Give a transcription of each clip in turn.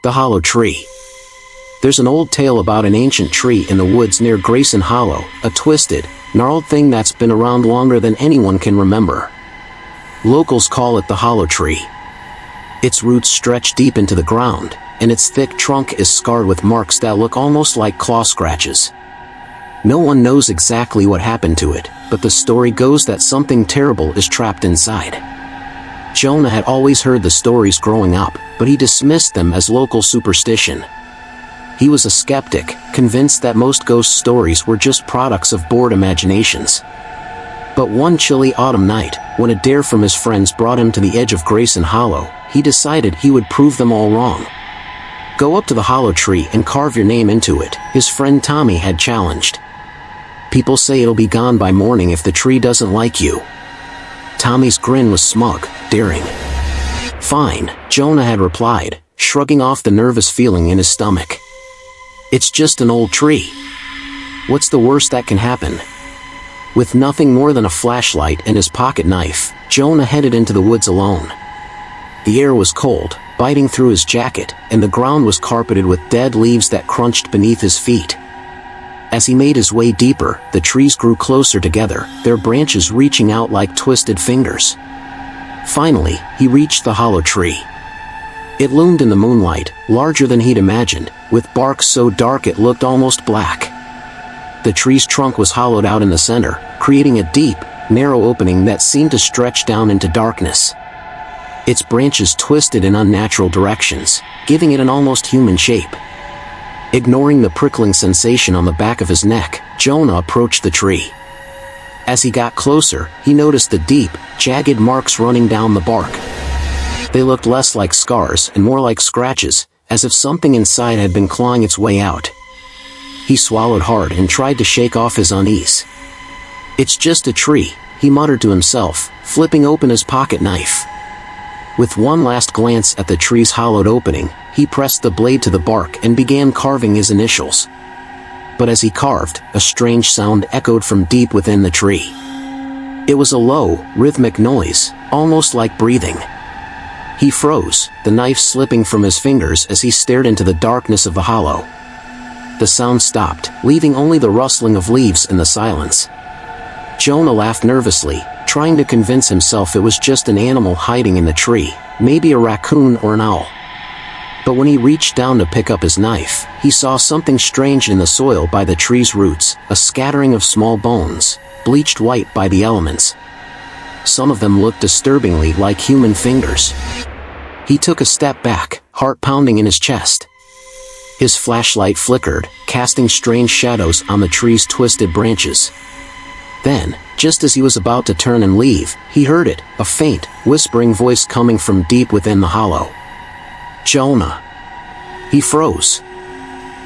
The Hollow Tree. There's an old tale about an ancient tree in the woods near Grayson Hollow, a twisted, gnarled thing that's been around longer than anyone can remember. Locals call it the Hollow Tree. Its roots stretch deep into the ground, and its thick trunk is scarred with marks that look almost like claw scratches. No one knows exactly what happened to it, but the story goes that something terrible is trapped inside. Jonah had always heard the stories growing up, but he dismissed them as local superstition. He was a skeptic, convinced that most ghost stories were just products of bored imaginations. But one chilly autumn night, when a dare from his friends brought him to the edge of Grayson Hollow, he decided he would prove them all wrong. "Go up to the Hollow Tree and carve your name into it," his friend Tommy had challenged. "People say it'll be gone by morning if the tree doesn't like you." Tommy's grin was smug, daring. "Fine," Jonah had replied, shrugging off the nervous feeling in his stomach. "It's just an old tree. What's the worst that can happen?" With nothing more than a flashlight and his pocket knife, Jonah headed into the woods alone. The air was cold, biting through his jacket, and the ground was carpeted with dead leaves that crunched beneath his feet. As he made his way deeper, the trees grew closer together, their branches reaching out like twisted fingers. Finally, he reached the Hollow Tree. It loomed in the moonlight, larger than he'd imagined, with bark so dark it looked almost black. The tree's trunk was hollowed out in the center, creating a deep, narrow opening that seemed to stretch down into darkness. Its branches twisted in unnatural directions, giving it an almost human shape. Ignoring the prickling sensation on the back of his neck, Jonah approached the tree. As he got closer, he noticed the deep, jagged marks running down the bark. They looked less like scars and more like scratches, as if something inside had been clawing its way out. He swallowed hard and tried to shake off his unease. "It's just a tree," he muttered to himself, flipping open his pocket knife. With one last glance at the tree's hollowed opening, he pressed the blade to the bark and began carving his initials. But as he carved, a strange sound echoed from deep within the tree. It was a low, rhythmic noise, almost like breathing. He froze, the knife slipping from his fingers as he stared into the darkness of the hollow. The sound stopped, leaving only the rustling of leaves in the silence. Jonah laughed nervously, trying to convince himself it was just an animal hiding in the tree, maybe a raccoon or an owl. But when he reached down to pick up his knife, he saw something strange in the soil by the tree's roots, a scattering of small bones, bleached white by the elements. Some of them looked disturbingly like human fingers. He took a step back, heart pounding in his chest. His flashlight flickered, casting strange shadows on the tree's twisted branches. Then, just as he was about to turn and leave, he heard it, a faint, whispering voice coming from deep within the hollow. "Jonah." He froze.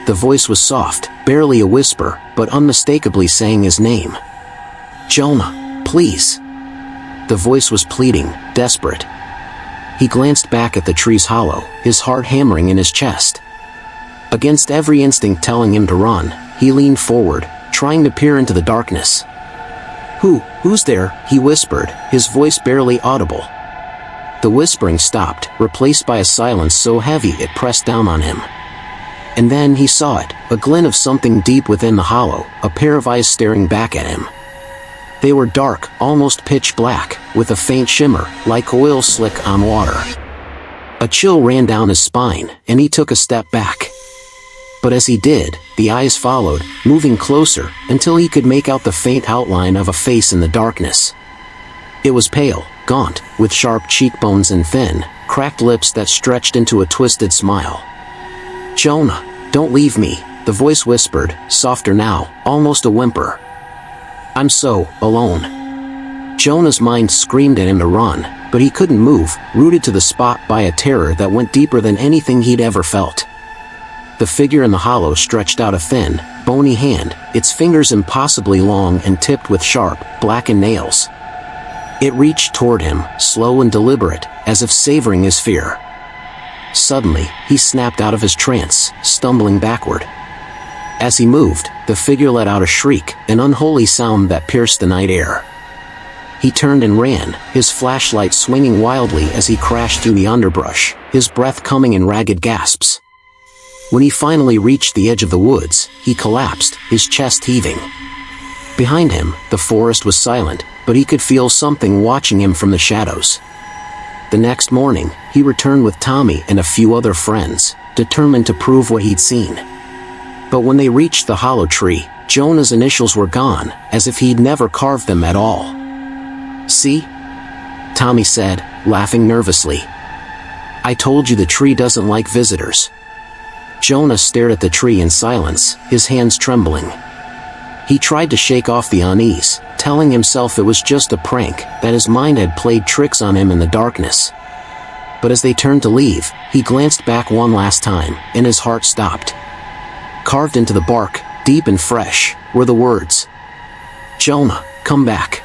The voice was soft, barely a whisper, but unmistakably saying his name. "Jonah, please." The voice was pleading, desperate. He glanced back at the tree's hollow, his heart hammering in his chest. Against every instinct telling him to run, he leaned forward, trying to peer into the darkness. Who's there?" he whispered, his voice barely audible. The whispering stopped, replaced by a silence so heavy it pressed down on him. And then he saw it, a glint of something deep within the hollow, a pair of eyes staring back at him. They were dark, almost pitch black, with a faint shimmer, like oil slick on water. A chill ran down his spine, and he took a step back. But as he did, the eyes followed, moving closer, until he could make out the faint outline of a face in the darkness. It was pale, gaunt, with sharp cheekbones and thin, cracked lips that stretched into a twisted smile. "Jonah, don't leave me," the voice whispered, softer now, almost a whimper. "I'm so alone." Jonah's mind screamed at him to run, but he couldn't move, rooted to the spot by a terror that went deeper than anything he'd ever felt. The figure in the hollow stretched out a thin, bony hand, its fingers impossibly long and tipped with sharp, blackened nails. It reached toward him, slow and deliberate, as if savoring his fear. Suddenly, he snapped out of his trance, stumbling backward. As he moved, the figure let out a shriek, an unholy sound that pierced the night air. He turned and ran, his flashlight swinging wildly as he crashed through the underbrush, his breath coming in ragged gasps. When he finally reached the edge of the woods, he collapsed, his chest heaving. Behind him, the forest was silent, but he could feel something watching him from the shadows. The next morning, he returned with Tommy and a few other friends, determined to prove what he'd seen. But when they reached the hollow tree, Jonah's initials were gone, as if he'd never carved them at all. "See?" Tommy said, laughing nervously. "I told you the tree doesn't like visitors." Jonah stared at the tree in silence, his hands trembling. He tried to shake off the unease, telling himself it was just a prank, that his mind had played tricks on him in the darkness. But as they turned to leave, he glanced back one last time, and his heart stopped. Carved into the bark, deep and fresh, were the words, "Jonah, come back."